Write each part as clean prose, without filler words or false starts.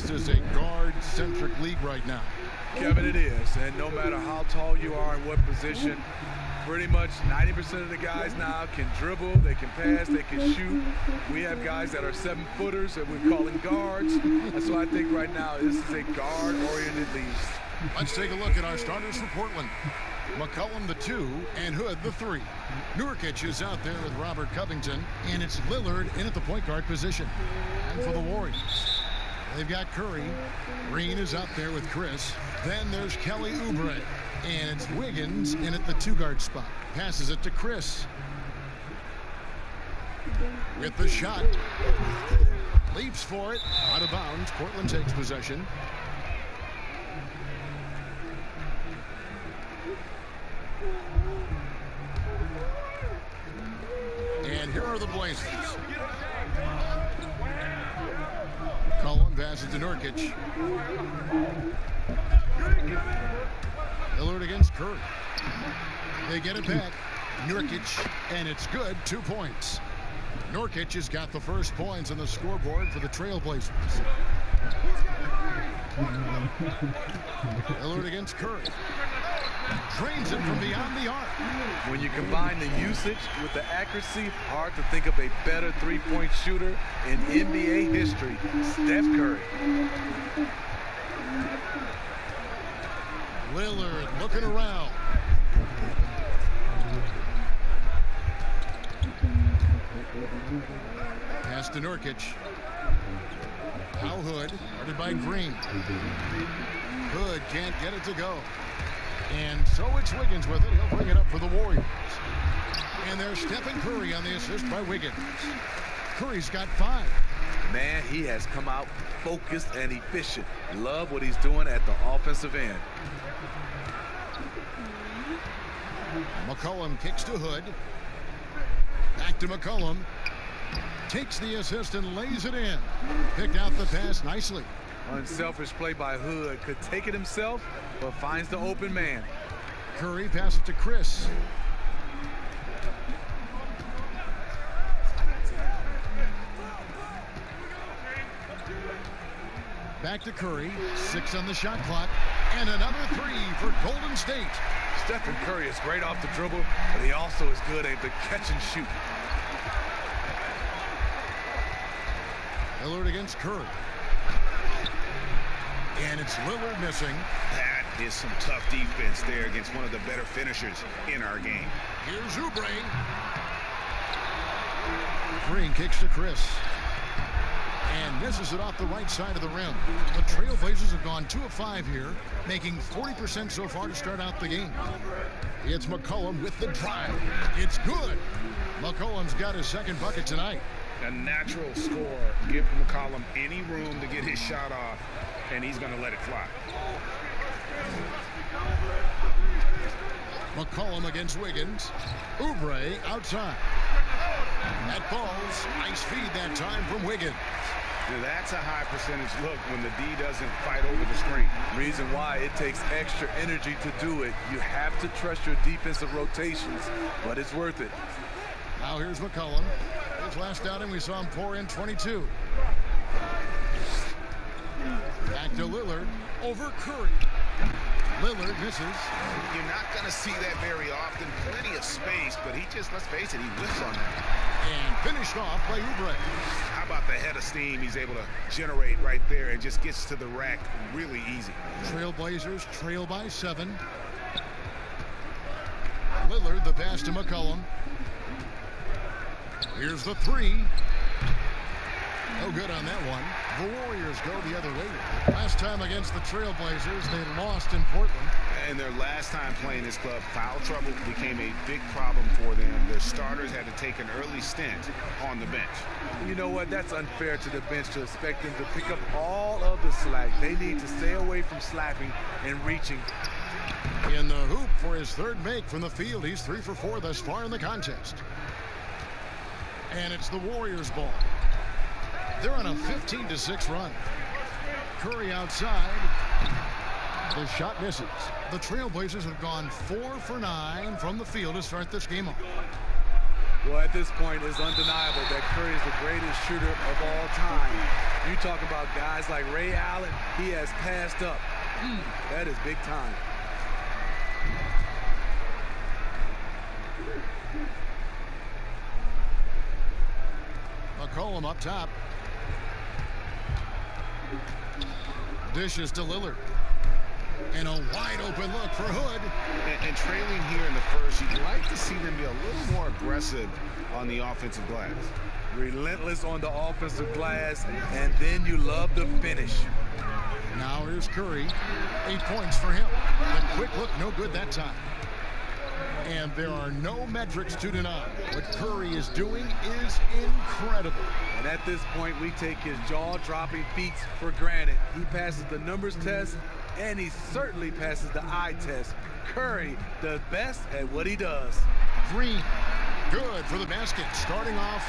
this is a guard-centric league right now. Kevin, it is. And no matter how tall you are and what position, pretty much 90% of the guys now can dribble, they can pass, they can shoot. We have guys that are 7-footers that we're calling guards. And so I think right now this is a guard-oriented league. Let's take a look at our starters for Portland. McCollum the 2 and Hood the 3. Nurkic is out there with Robert Covington, and it's Lillard in at the point guard position. And for the Warriors, they've got Curry. Green is out there with Chris. Then there's Kelly Oubre, and it's Wiggins in at the 2-guard spot. Passes it to Chris. With the shot. Leaps for it. Out of bounds. Portland takes possession. And here are the Blazers. Cullen passes to Nurkic. Lillard against Curry. They get it back. Nurkic, and it's good. 2 points. Nurkic has got the first points on the scoreboard for the Trailblazers. Lillard against Curry. Drains it from beyond the arc. When you combine the usage with the accuracy, hard to think of a better three-point shooter in NBA history, Steph Curry. Lillard looking around. Pass to Nurkic. Now Hood, guarded by Green. Hood can't get it to go. And so it's Wiggins with it. He'll bring it up for the Warriors. And there's Stephen Curry on the assist by Wiggins. Curry's got 5. Man, he has come out focused and efficient. Love what he's doing at the offensive end. McCollum kicks to Hood. Back to McCollum. Takes the assist and lays it in. Picked out the pass nicely. Unselfish play by Hood. Could take it himself, but finds the open man. Curry passes to Chris. Back to Curry. 6 on the shot clock. And another 3 for Golden State. Stephen Curry is great off the dribble, but he also is good at the catch and shoot. Lillard against Curry. And it's Lillard missing. That is some tough defense there against one of the better finishers in our game. Here's Oubre. Green kicks to Chris. And misses it off the right side of the rim. The Trailblazers have gone 2 of 5 here, making 40% so far to start out the game. It's McCollum with the drive. It's good. McCollum's got his second bucket tonight. A natural scorer. Give McCollum any room to get his shot off, and he's going to let it fly. McCollum against Wiggins. Oubre outside. That falls. Nice feed that time from Wiggins. Now that's a high percentage look when the D doesn't fight over the screen. Reason why it takes extra energy to do it. You have to trust your defensive rotations, but it's worth it. Now here's McCollum. His last outing, we saw him pour in 22. Back to Lillard. Over Curry. Lillard misses. You're not going to see that very often. Plenty of space, but he just, let's face it, he whiffs on that. And finished off by Oubre. How about the head of steam he's able to generate right there and just gets to the rack really easy. Trailblazers trail by 7. Lillard, the pass to McCollum. Here's the 3. No good on that one. The Warriors go the other way. Last time against the Trailblazers, they lost in Portland. And their last time playing this club, foul trouble became a big problem for them. Their starters had to take an early stint on the bench. You know what? That's unfair to the bench to expect them to pick up all of the slack. They need to stay away from slapping and reaching. In the hoop for his 3rd make from the field. He's 3 for 4 thus far in the contest. And it's the Warriors' ball. They're on a 15-6 run. Curry outside. The shot misses. The Trailblazers have gone 4 for 9 from the field to start this game off. Well, at this point, it's undeniable that Curry is the greatest shooter of all time. You talk about guys like Ray Allen, he has passed up. That is big time. McCollum up top. Dishes to Lillard. And a wide open look for Hood. And trailing here in the first, you'd like to see them be a little more aggressive on the offensive glass. Relentless on the offensive glass, and then you love the finish. Now here's Curry. 8 points for him. The quick look, no good that time. And there are no metrics to deny. What Curry is doing is incredible. And at this point, we take his jaw-dropping feats for granted. He passes the numbers test, and he certainly passes the eye test. Curry, the best at what he does. Green, good for the basket. Starting off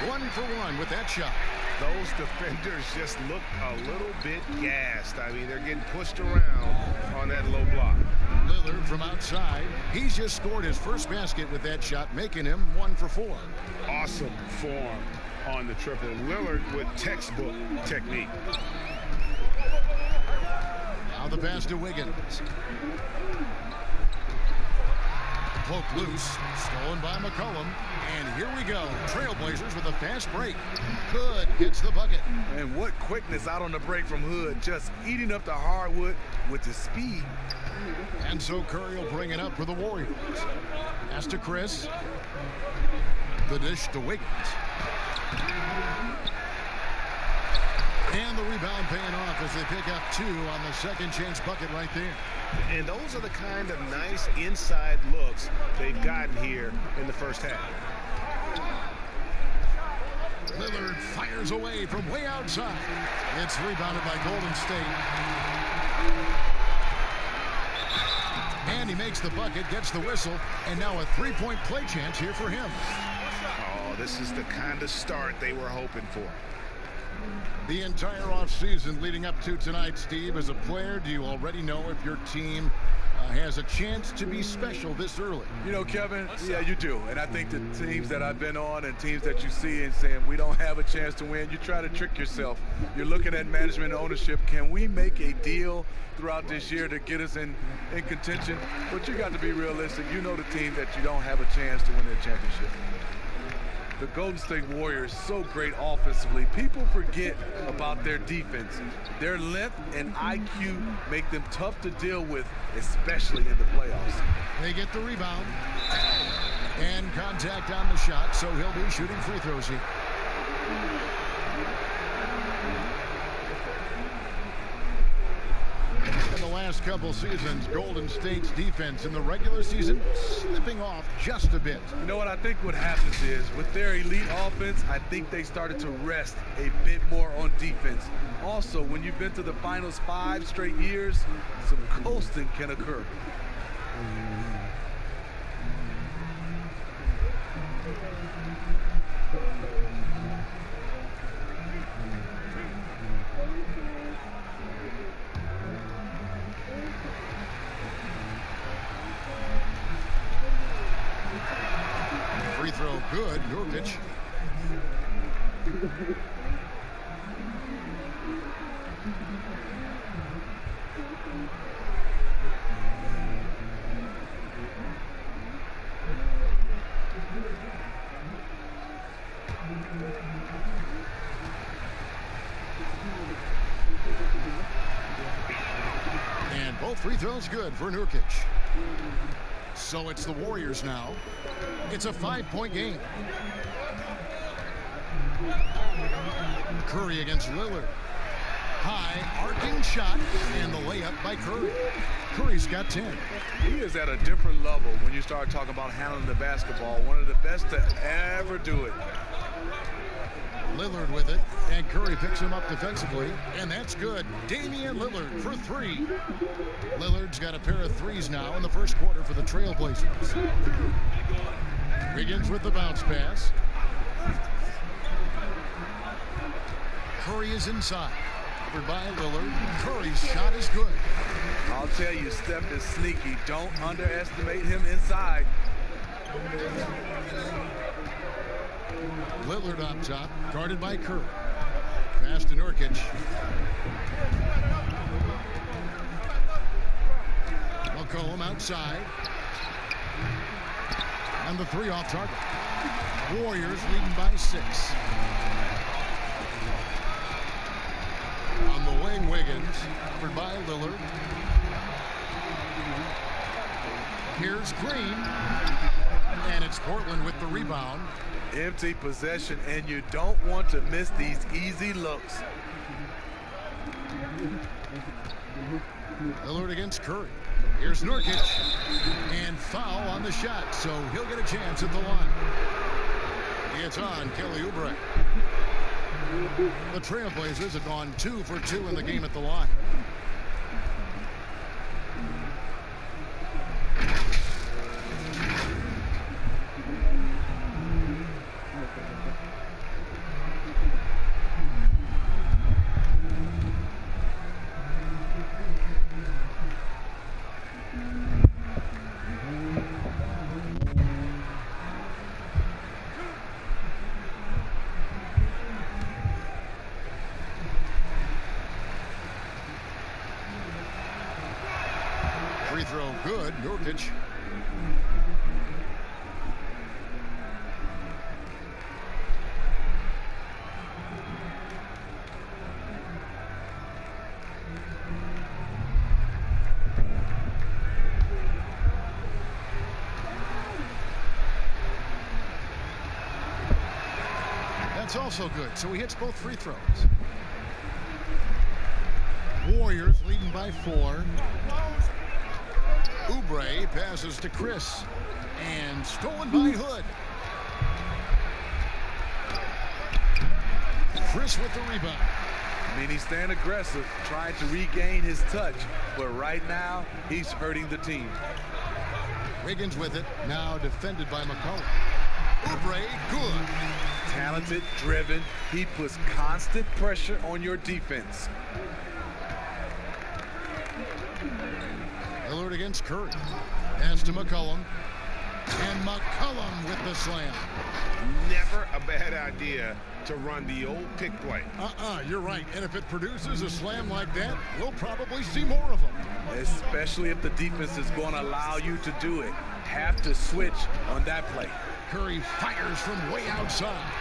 1 for 1 with that shot. Those defenders just look a little bit gassed. I mean, they're getting pushed around on that low block. Lillard from outside. He's just scored his first basket with that shot, making him 1 for 4. Awesome form on the triple. Lillard with textbook technique. Now the pass to Wiggins. Poked loose, stolen by McCollum, and here we go. Trailblazers with a fast break. Hood gets the bucket. And what quickness out on the break from Hood, just eating up the hardwood with his speed. And so Curry will bring it up for the Warriors. Pass to Chris. The dish to Wiggins. And the rebound paying off as they pick up 2 on the second chance bucket right there. And those are the kind of nice inside looks they've gotten here in the first half. Lillard fires away from way outside. It's rebounded by Golden State. And he makes the bucket, gets the whistle, and now a 3-point play chance here for him. Oh, this is the kind of start they were hoping for. The entire offseason leading up to tonight, Steve, as a player, do you already know if your team has a chance to be special this early? You know, Kevin, yeah, you do. And I think the teams that I've been on and teams that you see and saying we don't have a chance to win, you try to trick yourself. You're looking at management and ownership. Can we make a deal throughout this year to get us in contention? But you got to be realistic. You know the team that you don't have a chance to win the championship. The Golden State Warriors, so great offensively. People forget about their defense. Their length and IQ make them tough to deal with, especially in the playoffs. They get the rebound. And contact on the shot, so he'll be shooting free throws here. In the last couple seasons, Golden State's defense in the regular season slipping off just a bit. You know what I think what happens is with their elite offense, I think they started to rest a bit more on defense. Also, when you've been to the finals 5 straight years, some coasting can occur. Free throw good. Nurkic. And both free throws good for Nurkic. So it's the Warriors now. It's a 5-point game. Curry against Lillard. High, arcing shot, and the layup by Curry. Curry's got 10. He is at a different level when you start talking about handling the basketball. One of the best to ever do it. Lillard with it, and Curry picks him up defensively, and that's good. Damian Lillard for 3. Lillard's got a pair of threes now in the first quarter for the Trailblazers. Begins with the bounce pass. Curry is inside. Covered by Lillard. Curry's shot is good. I'll tell you, Steph is sneaky. Don't underestimate him inside. Lillard up top, guarded by Curry. Pass to Nurkic. McCollum outside. And the three off target. Warriors leading by 6. On the wing, Wiggins, covered by Lillard. Here's Green. And it's Portland with the rebound. Empty possession, and you don't want to miss these easy looks. Lillard against Curry. Here's Nurkic. And foul on the shot, so he'll get a chance at the line. It's on Kelly Oubre. The Trailblazers have gone 2 for 2 in the game at the line. Free throw good. Nurkic. That's also good. So he hits both free throws. Warriors leading by 4. Oubre passes to Chris. And stolen by Hood. Chris with the rebound. I mean, he's staying aggressive, trying to regain his touch. But right now, he's hurting the team. Wiggins with it. Now defended by McCollum. Oubre, good. Talented, driven. He puts constant pressure on your defense. Lillard against Curry. Pass to McCollum. And McCollum with the slam. Never a bad idea to run the old pick play. You're right. And if it produces a slam like that, we'll probably see more of them. Especially if the defense is going to allow you to do it. Have to switch on that play. Curry fires from way outside.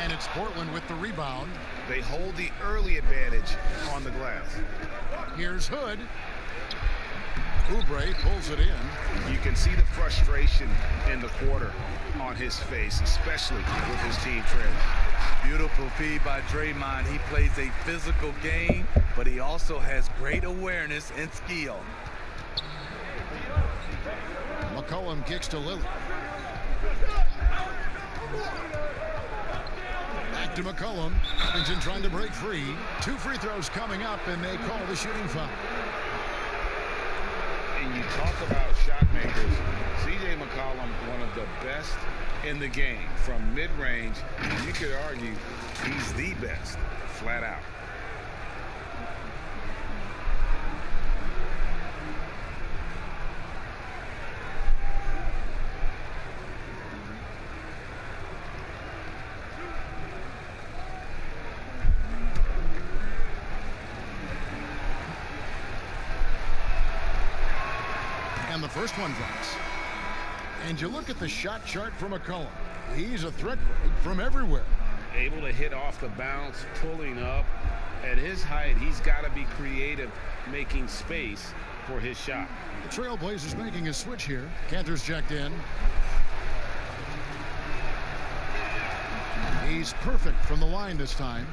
And it's Portland with the rebound. They hold the early advantage on the glass. Here's Hood. Oubre pulls it in. You can see the frustration in the quarter on his face, especially with his team trailing. Beautiful feed by Draymond. He plays a physical game, but he also has great awareness and skill. McCollum kicks to Lillard. Back to McCollum. Covington trying to break free. 2 free throws coming up, and they call the shooting foul. And you talk about shot makers. C.J. McCollum, one of the best in the game from mid-range. You could argue he's the best, flat out. And the first one drops. And you look at the shot chart for McCollum. He's a threat from everywhere. Able to hit off the bounce, pulling up. At his height, he's got to be creative, making space for his shot. The Trailblazers making a switch here. Cantor's checked in. He's perfect from the line this time.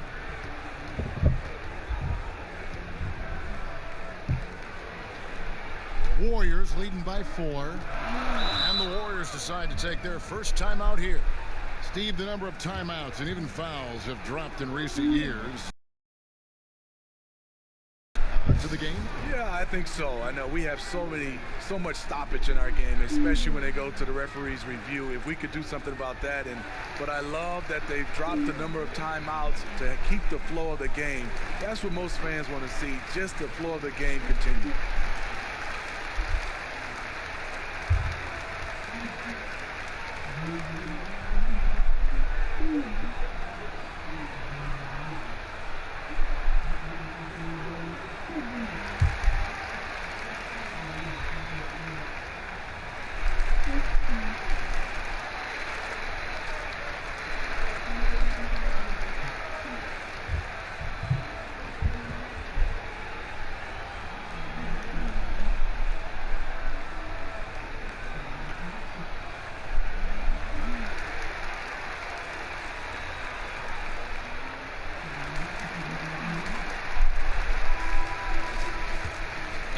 Warriors leading by 4. And the Warriors decide to take their first timeout here. Steve, the number of timeouts and even fouls have dropped in recent years. To the game? Yeah, I think so. I know we have so much stoppage in our game, especially when they go to the referee's review. If we could do something about that, but I love that they've dropped the number of timeouts to keep the flow of the game. That's what most fans want to see, just the flow of the game continue.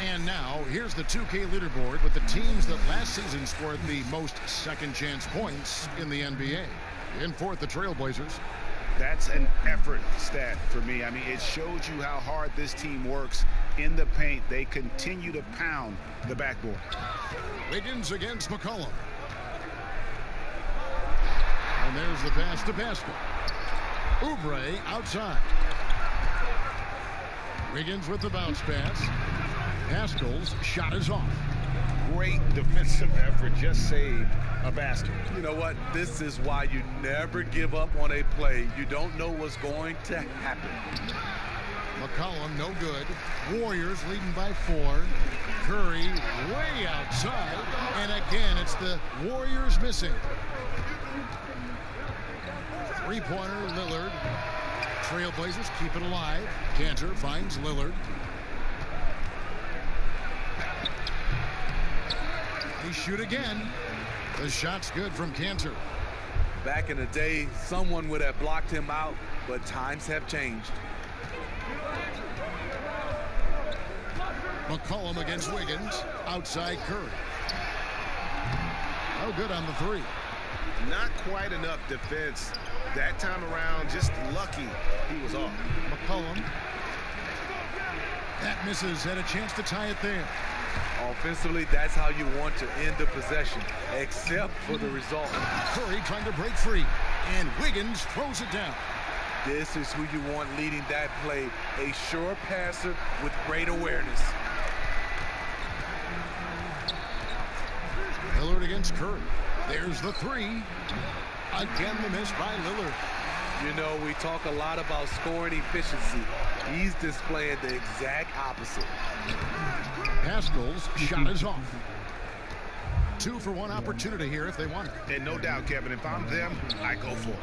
And now, here's the 2K leaderboard with the teams that last season scored the most second-chance points in the NBA. In fourth, the Trailblazers. That's an effort stat for me. I mean, it shows you how hard this team works in the paint. They continue to pound the backboard. Wiggins against McCollum. And there's the pass to Pascal. Oubre outside. Wiggins with the bounce pass. Pascal's shot is off. Great defensive effort, just saved a basket. You know what? This is why you never give up on a play. You don't know what's going to happen. McCollum, no good. Warriors leading by 4. Curry way outside. And again, it's the Warriors missing. Three-pointer, Lillard. Trailblazers keep it alive. Cantor finds Lillard. They shoot again. The shot's good from Cantor. Back in the day, someone would have blocked him out, but times have changed. McCollum against Wiggins. Outside Curry. Oh, good on the 3. Not quite enough defense that time around. Just lucky he was off. McCollum. That misses. Had a chance to tie it there. Offensively, that's how you want to end the possession, except for the result. Curry trying to break free, and Wiggins throws it down. This is who you want leading that play, a sure passer with great awareness. Lillard against Curry. There's the 3. Again, the miss by Lillard. You know, we talk a lot about scoring efficiency. He's displaying the exact opposite. Pascal's shot is off. 2-for-1 opportunity here if they want it. And no doubt, Kevin, if I'm them, I go for it.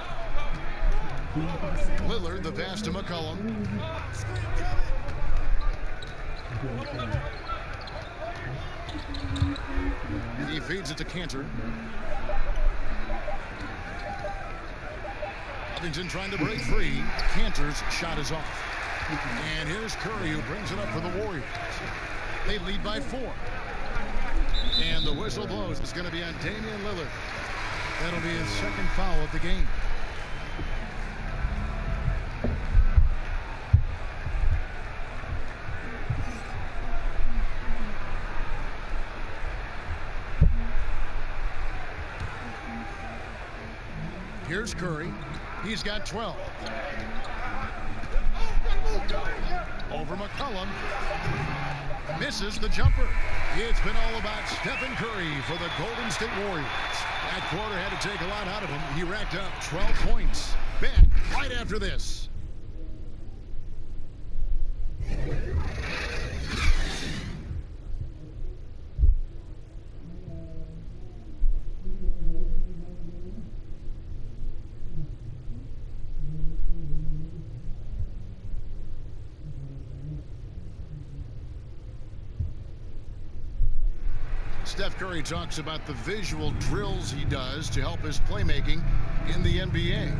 Lillard, the pass to McCollum. He feeds it to Cantor. Covington trying to break free. Cantor's shot is off. And here's Curry who brings it up for the Warriors. They lead by 4. And the whistle blows. It's going to be on Damian Lillard. That'll be his second foul of the game. Here's Curry. He's got 12. Over McCollum. Misses the jumper. It's been all about Stephen Curry for the Golden State Warriors. That quarter had to take a lot out of him. He racked up 12 points. Back right after this. Steph Curry talks about the visual drills he does to help his playmaking in the NBA.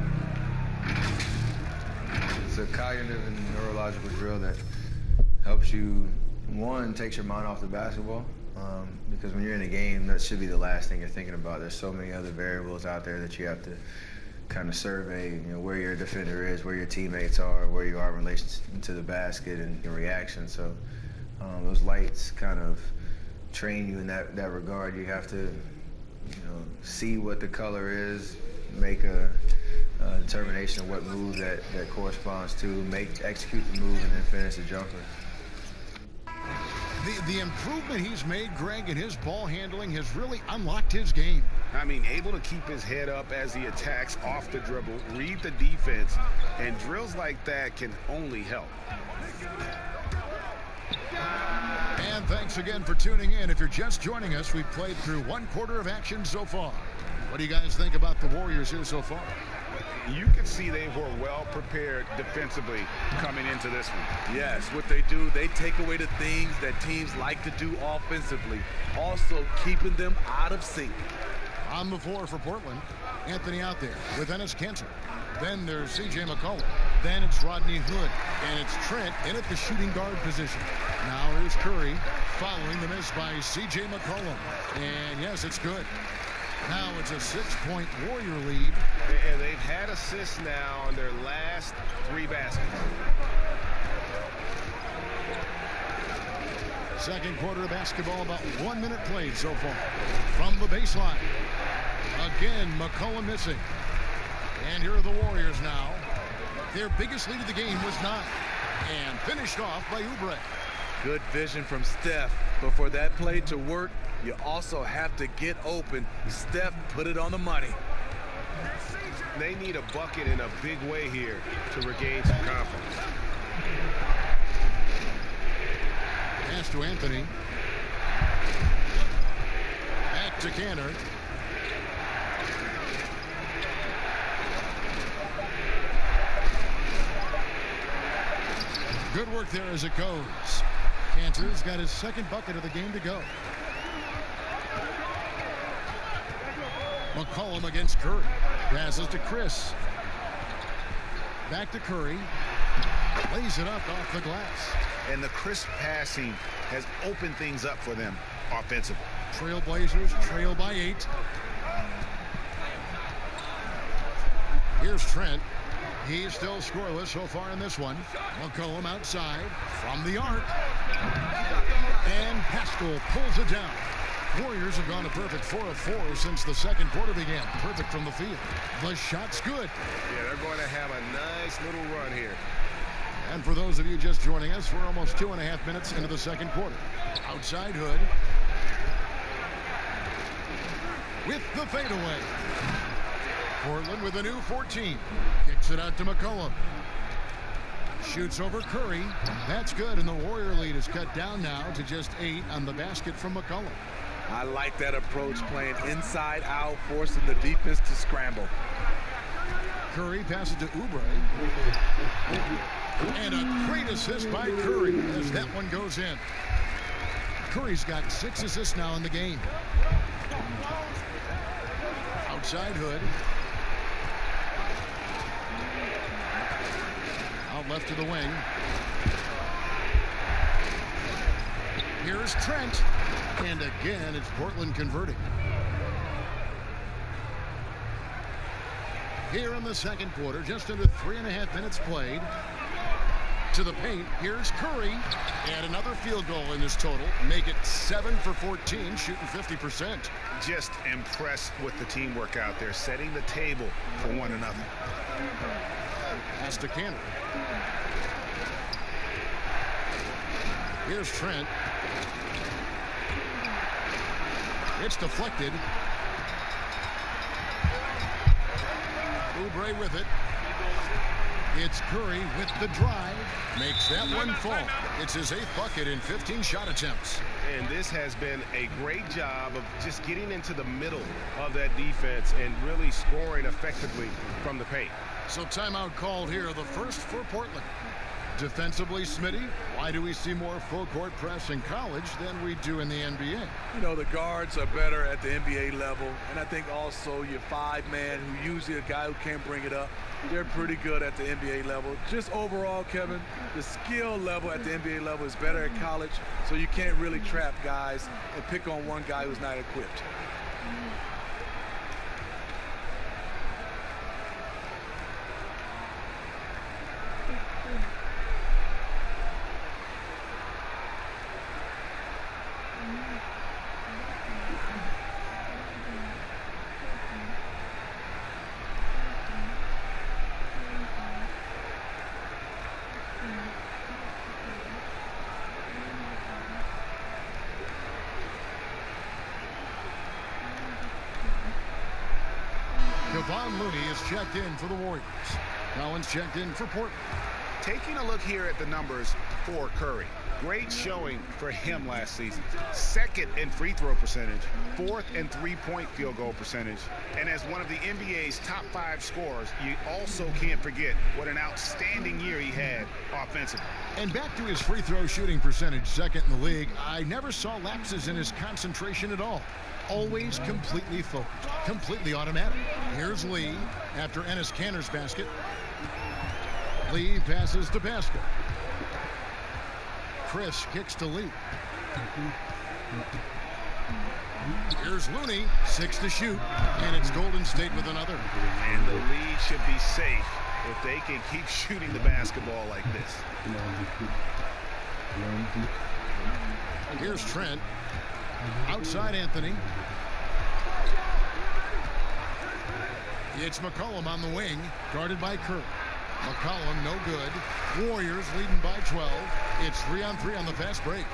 It's a cognitive and neurological drill that helps you, one, takes your mind off the basketball, because when you're in a game, that should be the last thing you're thinking about. There's so many other variables out there that you have to kind of survey, you know, where your defender is, where your teammates are, where you are in relation to the basket and your reaction. So those lights kind of train you in that regard. You have to, you know, see what the color is, make a determination of what move that corresponds to, execute the move, and then finish the jumper. The improvement he's made, Greg, in his ball handling has really unlocked his game. I mean, able to keep his head up as he attacks off the dribble, read the defense, and drills like that can only help. And thanks again for tuning in. If you're just joining us, we've played through 1 quarter of action so far. What do you guys think about the Warriors here so far? You can see they were well prepared defensively coming into this one. Yes, what they do, they take away the things that teams like to do offensively, also keeping them out of sync. On the floor for Portland, Anthony out there with Enes Kanter. Then there's C.J. McCollum. Then it's Rodney Hood. And it's Trent in at the shooting guard position. Now here's Curry following the miss by C.J. McCollum. And yes, it's good. Now it's a 6-point Warrior lead. And they've had assists now on their last 3 baskets. Second quarter of basketball, about 1 minute played so far. From the baseline. Again, McCollum missing. And here are the Warriors now. Their biggest lead of the game was 9. And finished off by Oubre. Good vision from Steph. But for that play to work, you also have to get open. Steph put it on the money. They need a bucket in a big way here to regain some confidence. Pass to Anthony. Back to Canner. Good work there as it goes. Cantor's got his second bucket of the game to go. McCollum against Curry. Passes to Chris. Back to Curry. Lays it up off the glass. And the crisp passing has opened things up for them offensively. Trailblazers trail by 8. Here's Trent. He's still scoreless so far in this one. McCollum outside from the arc. And Pascal pulls it down. Warriors have gone a perfect 4 of 4 since the second quarter began. Perfect from the field. The shot's good. Yeah, they're going to have a nice little run here. And for those of you just joining us, we're almost 2.5 minutes into the second quarter. Outside Hood. With the fadeaway. Portland with a new 14. Kicks it out to McCollum. Shoots over Curry. That's good, and the Warrior lead is cut down now to just 8 on the basket from McCollum. I like that approach, playing inside out, forcing the defense to scramble. Curry passes to Oubre. And a great assist by Curry as that one goes in. Curry's got 6 assists now in the game. Outside Hood. Out left to the wing. Here's Trent. And again, it's Portland converting. Here in the second quarter, just under 3.5 minutes played. To the paint, here's Curry. And another field goal in this total. Make it 7 for 14, shooting 50%. Just impressed with the teamwork out there, setting the table for one another. Pass to Cantor. Here's Trent. It's deflected. Oubre with it. It's Curry with the drive. Makes that one fall. It's his 8th bucket in 15 shot attempts. And this has been a great job of just getting into the middle of that defense and really scoring effectively from the paint. So timeout called here, the first for Portland. Defensively, Smitty, why do we see more full court press in college than we do in the NBA? You know, the guards are better at the NBA level, and I think also your 5-man, who usually a guy who can't bring it up, they're pretty good at the NBA level. Just overall, Kevin, the skill level at the NBA level is better at college, so you can't really trap guys and pick on one guy who's not equipped. Kevon Looney is checked in for the Warriors. Collins checked in for Portland. Taking a look here at the numbers for Curry. Great showing for him last season. 2nd in free throw percentage, 4th in 3-point field goal percentage. And as one of the NBA's top 5 scorers, you also can't forget what an outstanding year he had offensively. And back to his free throw shooting percentage, 2nd in the league. I never saw lapses in his concentration at all. Always completely focused, completely automatic. Here's Lee after Enes Kanter's basket. Lee passes to Pascal. Chris kicks to Lee. Here's Looney, 6 to shoot, and it's Golden State with another. And the lead should be safe if they can keep shooting the basketball like this. Here's Trent. Outside Anthony. It's McCollum on the wing, guarded by Curry. McCollum no good. Warriors leading by 12. It's 3-on-3 on the fast break.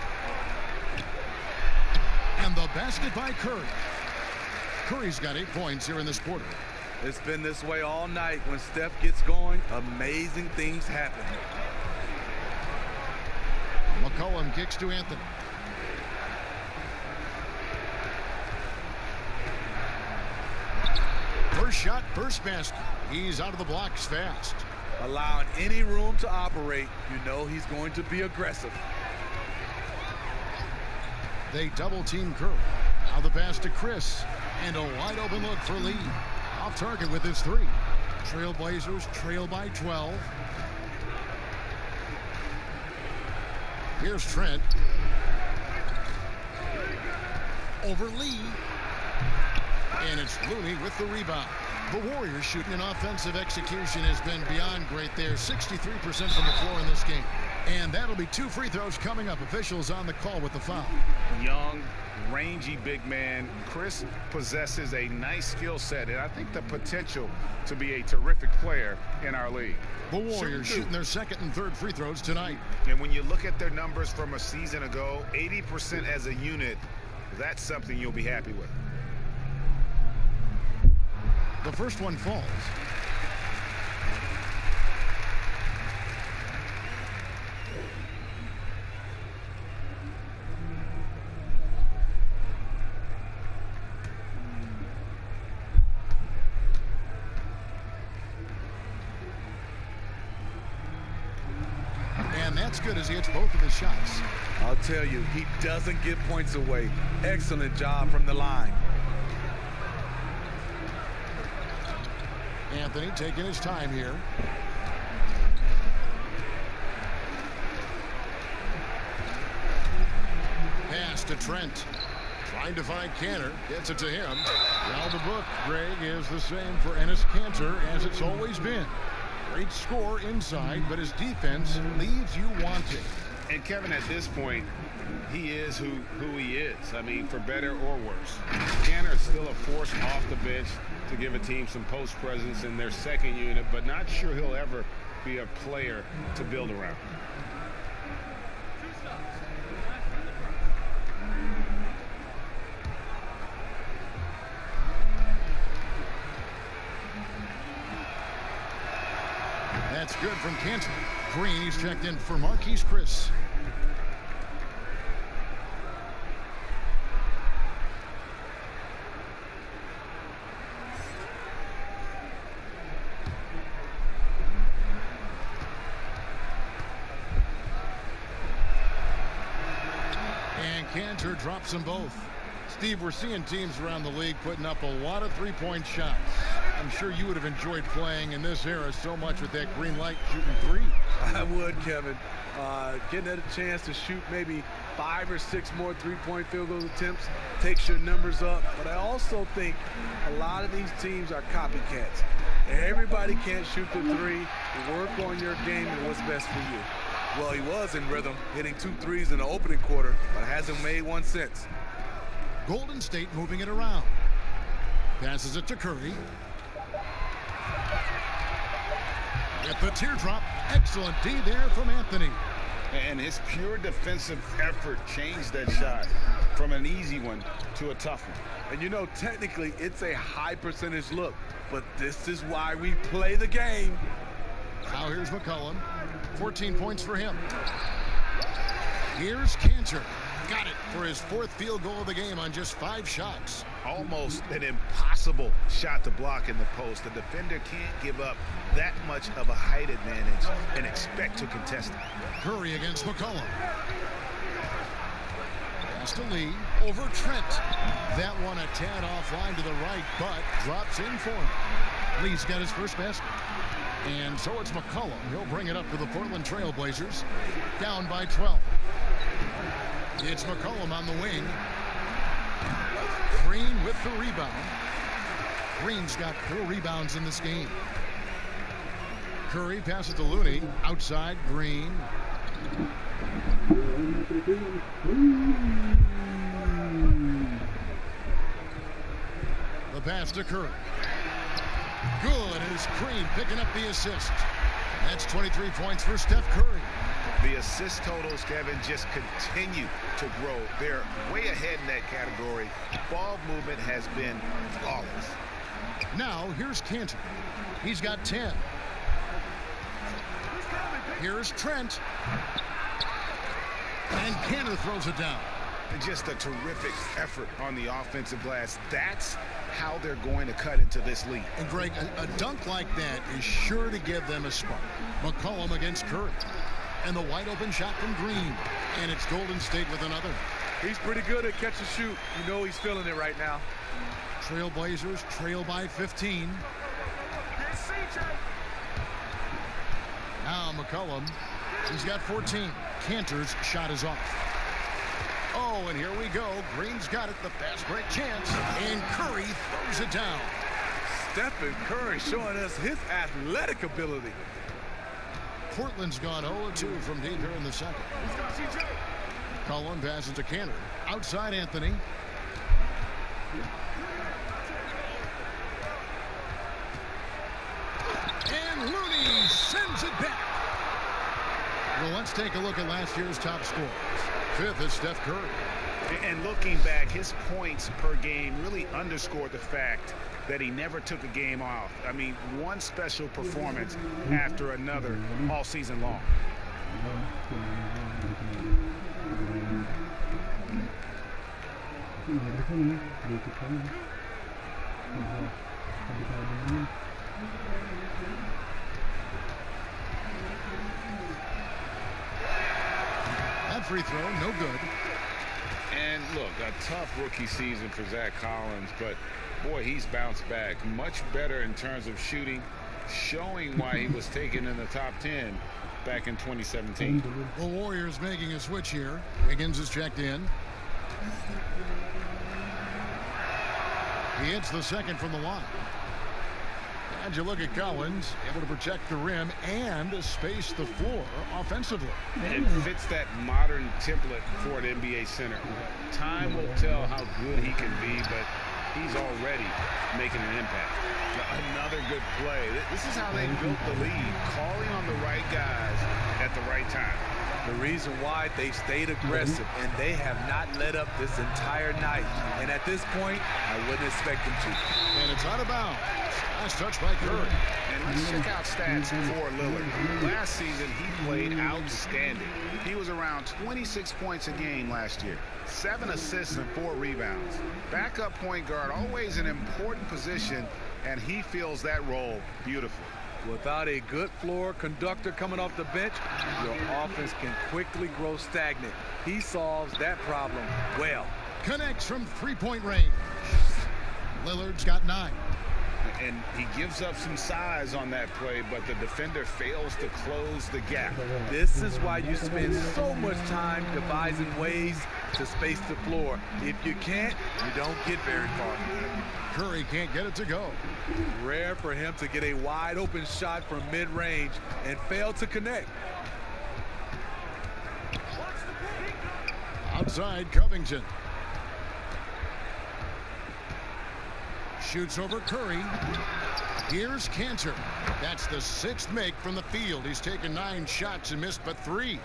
And the basket by Curry. Curry's got 8 points here in this quarter. It's been this way all night. When Steph gets going, amazing things happen. McCollum kicks to Anthony. First shot, first basket. He's out of the blocks fast. Allowing any room to operate, you know he's going to be aggressive. They double team Curry. Now the pass to Chris. And a wide open look for Lee. Off target with his 3. Trailblazers trail by 12. Here's Trent. Over Lee. And it's Looney with the rebound. The Warriors shooting an offensive execution has been beyond great there. 63% from the floor in this game. And that'll be 2 free throws coming up. Officials on the call with the foul. Young, rangy big man. Chris possesses a nice skill set, and I think the potential to be a terrific player in our league. The Warriors shooting their second and third free throws tonight. And when you look at their numbers from a season ago, 80% as a unit, that's something you'll be happy with. The first one falls. And that's good as he hits both of his shots. I'll tell you, he doesn't give points away. Excellent job from the line. Anthony taking his time here. Pass to Trent. Trying to find Cantor. Gets it to him. Now the book, Greg, is the same for Enes Kanter as it's always been. Great score inside, but his defense leaves you wanting. And Kevin, at this point, he is who he is. I mean, for better or worse. Cantor is still a force off the bench to give a team some post presence in their second unit, but not sure he'll ever be a player to build around. That's good from Cantor. Green, he's checked in for Marquise Chris. And Cantor drops them both. Steve, we're seeing teams around the league putting up a lot of three-point shots. I'm sure you would have enjoyed playing in this era so much with that green light shooting 3. I would, Kevin. Getting a chance to shoot maybe 5 or 6 more three-point field goal attempts takes your numbers up. But I also think a lot of these teams are copycats. Everybody can't shoot the 3. Work on your game and what's best for you. Well, he was in rhythm, hitting 2 threes in the opening quarter, but hasn't made one since. Golden State moving it around. Passes it to Curry. At the teardrop, excellent D there from Anthony. And his pure defensive effort changed that shot from an easy one to a tough one. And you know, technically, it's a high percentage look, but this is why we play the game. Now here's McCollum. 14 points for him. Here's Cantor. Got it for his 4th field goal of the game on just 5 shots. Almost an impossible shot to block in the post. The defender can't give up that much of a height advantage and expect to contest it. Curry against McCollum. Pass to Lee. Over Trent. That one a tad offline to the right, but drops in for him. Lee's got his first basket. And so it's McCollum. He'll bring it up to the Portland Trailblazers. Down by 12. It's McCollum on the wing. Green with the rebound. Green's got 4 rebounds in this game. Curry passes to Looney. Outside, Green. The pass to Curry. Good as Green picking up the assist. That's 23 points for Steph Curry. The assist totals, Kevin, just continue to grow. They're way ahead in that category. Ball movement has been flawless. Now here's Cantor. He's got 10. Here's Trent. And Cantor throws it down. Just a terrific effort on the offensive glass. That's how they're going to cut into this league. And Greg, a dunk like that is sure to give them a spark. McCollum against Curry. And the wide open shot from Green. And it's Golden State with another. He's pretty good at catch and shoot. You know he's feeling it right now. Trailblazers trail by 15. Now McCollum. He's got 14. Cantor's shot is off. Oh, and here we go. Green's got it. The fast break chance. And Curry throws it down. Stephen Curry showing us his athletic ability. Portland's gone 0-2 from deep here in the second. Cullen passes to Cantor. Outside Anthony. And Looney sends it back. Well, let's take a look at last year's top scorers. 5th is Steph Curry. And looking back, his points per game really underscored the fact that he never took a game off. I mean, one special performance after another all season long. That free throw, no good. And look, a tough rookie season for Zach Collins, but boy, he's bounced back much better in terms of shooting, showing why he was taken in the top 10 back in 2017. The Warriors making a switch here. Higgins is checked in. He hits the second from the line. And you look at Collins, able to protect the rim and space the floor offensively. It fits that modern template for an NBA center. Time will tell how good he can be, but he's already making an impact. Another good play. This is how they built the lead, calling on the right guys at the right time. The reason why they stayed aggressive, and they have not let up this entire night. And at this point, I wouldn't expect them to. And it's out of bounds. Nice touch by Curry. And let's check out stats for Lillard. Last season, he played outstanding. He was around 26 points a game last year. 7 assists and 4 rebounds. Backup point guard, always an important position, and he fills that role beautifully. Without a good floor conductor coming off the bench, your offense can quickly grow stagnant. He solves that problem well. Connects from three-point range. Lillard's got 9. And he gives up some size on that play, but the defender fails to close the gap. This is why you spend so much time devising ways to space the floor. If you can't, you don't get very far. Curry can't get it to go. Rare for him to get a wide open shot from mid-range and fail to connect. Outside Covington. Shoots over Curry. Here's Cantor. That's the 6th make from the field. He's taken 9 shots and missed but 3.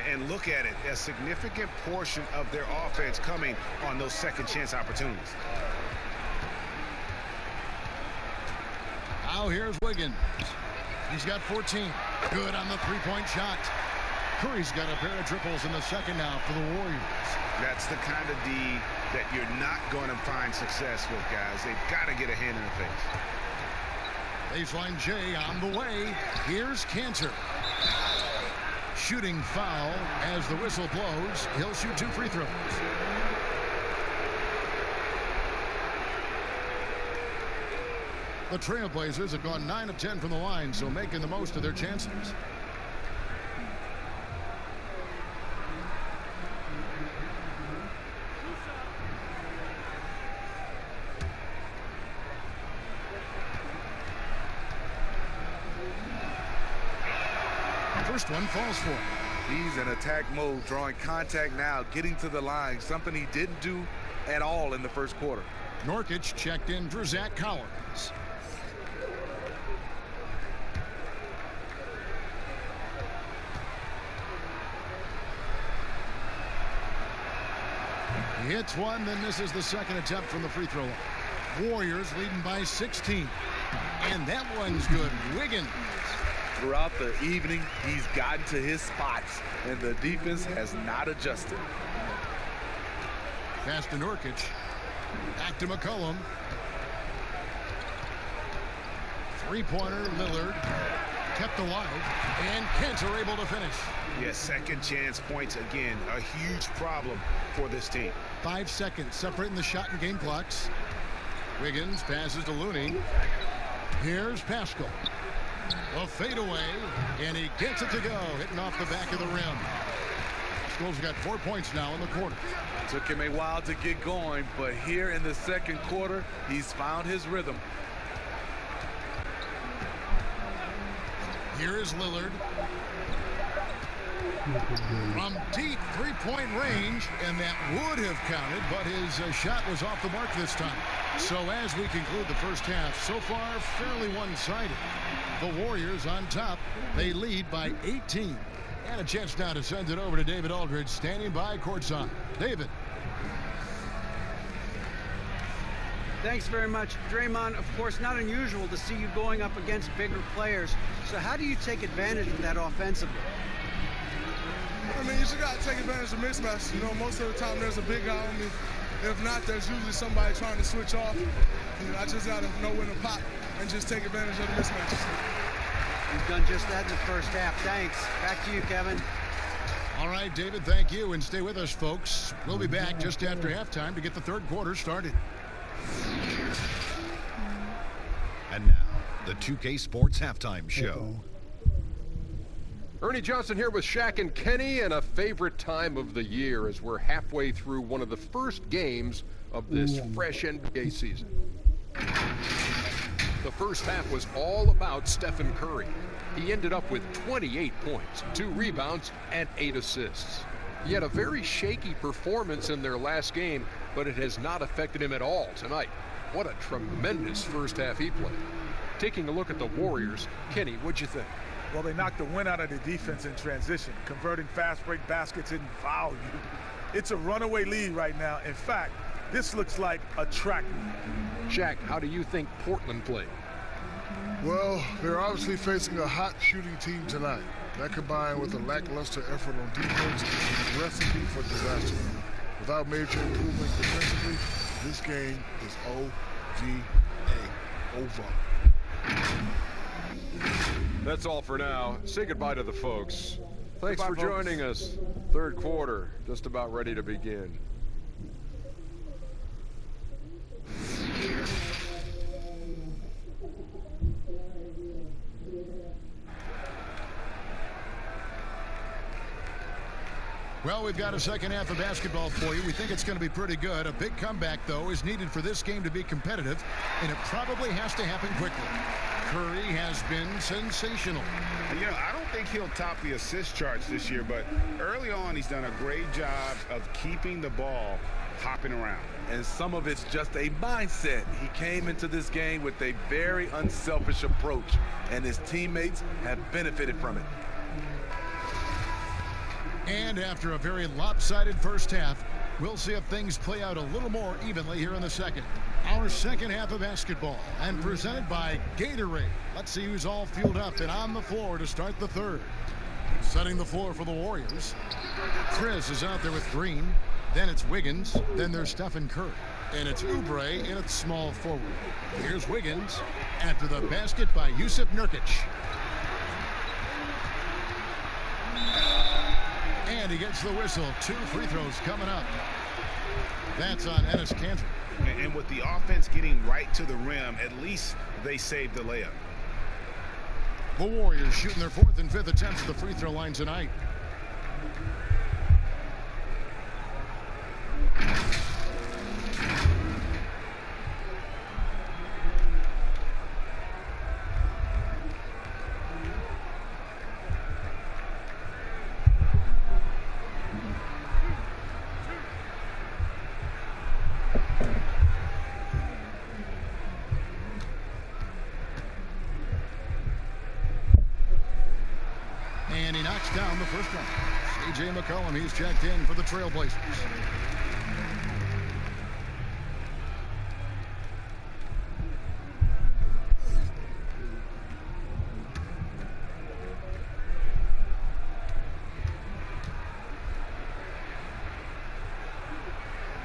And look at it, a significant portion of their offense coming on those second chance opportunities. Now here's Wiggins. He's got 14. Good on the three-point shot. Curry's got a pair of triples in the second now for the Warriors. That's the kind of D that you're not going to find success with, guys. They've got to get a hand in the face. Baseline J on the way. Here's Cantor. Shooting foul as the whistle blows. He'll shoot 2 free throws. The Trailblazers have gone 9 of 10 from the line, so making the most of their chances. First one falls for him. He's in attack mode, drawing contact now, getting to the line, something he didn't do at all in the first quarter. Nurkic checked in for Zach Collins. He hits one, then misses the second attempt from the free throw line. Warriors leading by 16. And that one's good. Wiggins. Throughout the evening, he's gotten to his spots, and the defense has not adjusted. Pass to Nurkic. Back to McCollum. Three-pointer, Lillard. Kept alive, and Kent are able to finish. Yes, second chance points again. A huge problem for this team. 5 seconds separating the shot and game clocks. Wiggins passes to Looney. Here's Pascal. A fadeaway, and he gets it to go, hitting off the back of the rim. Pascal's got 4 points now in the quarter. Took him a while to get going, but here in the second quarter, he's found his rhythm. Here is Lillard. From deep three-point range, and that would have counted, but his shot was off the mark this time. So as we conclude the first half, so far fairly one-sided. The Warriors on top. They lead by 18. And a chance now to send it over to David Aldridge, standing by courtside. David. Thanks very much. Draymond, of course, not unusual to see you going up against bigger players. So how do you take advantage of that offensively? I mean, you just got to take advantage of mismatches. You know, most of the time there's a big guy on me. If not, there's usually somebody trying to switch off. You know, I just got to know when to pop and just take advantage of the mismatches. You've done just that in the first half. Thanks. Back to you, Kevin. All right, David, thank you. And stay with us, folks. We'll be back just after halftime to get the third quarter started. And now, the 2K Sports Halftime Show. Ernie Johnson here with Shaq and Kenny, and a favorite time of the year as we're halfway through one of the first games of this fresh NBA season. The first half was all about Stephen Curry. He ended up with 28 points, 2 rebounds, and 8 assists. He had a very shaky performance in their last game, but it has not affected him at all tonight. What a tremendous first half he played. Taking a look at the Warriors, Kenny, what'd you think? Well, they knocked the wind out of the defense in transition, converting fast break baskets in value. It's a runaway lead right now. In fact, this looks like a track meet. Shaq, how do you think Portland played? Well, they're obviously facing a hot shooting team tonight. That combined with a lackluster effort on defense is a recipe for disaster. Without major improvement defensively, this game is over. That's all for now. Say goodbye to the folks. Thanks Goodbye, for joining us. Third quarter, just about ready to begin. Well, we've got a second half of basketball for you. We think it's going to be pretty good. A big comeback, though, is needed for this game to be competitive, and it probably has to happen quickly. Curry has been sensational. You know, I don't think he'll top the assist charts this year, but early on he's done a great job of keeping the ball hopping around. And some of it's just a mindset. He came into this game with a very unselfish approach, and his teammates have benefited from it. And after a very lopsided first half, we'll see if things play out a little more evenly here in the second. Our second half of basketball, and presented by Gatorade. Let's see who's all fueled up and on the floor to start the third. Setting the floor for the Warriors. Chris is out there with Green. Then it's Wiggins. Then there's Stephen Curry. And it's Oubre in its small forward. Here's Wiggins after the basket by Jusuf Nurkic. And he gets the whistle. 2 free throws coming up. That's on Ennis Cantor. And with the offense getting right to the rim, at least they saved the layup. The Warriors shooting their 4th and 5th attempts at the free throw line tonight. And he knocks down the first one. C.J. McCollum, he's checked in for the Trailblazers.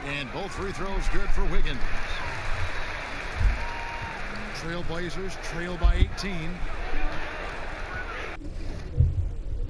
And both free throws good for Wiggins. Trailblazers trail by 18.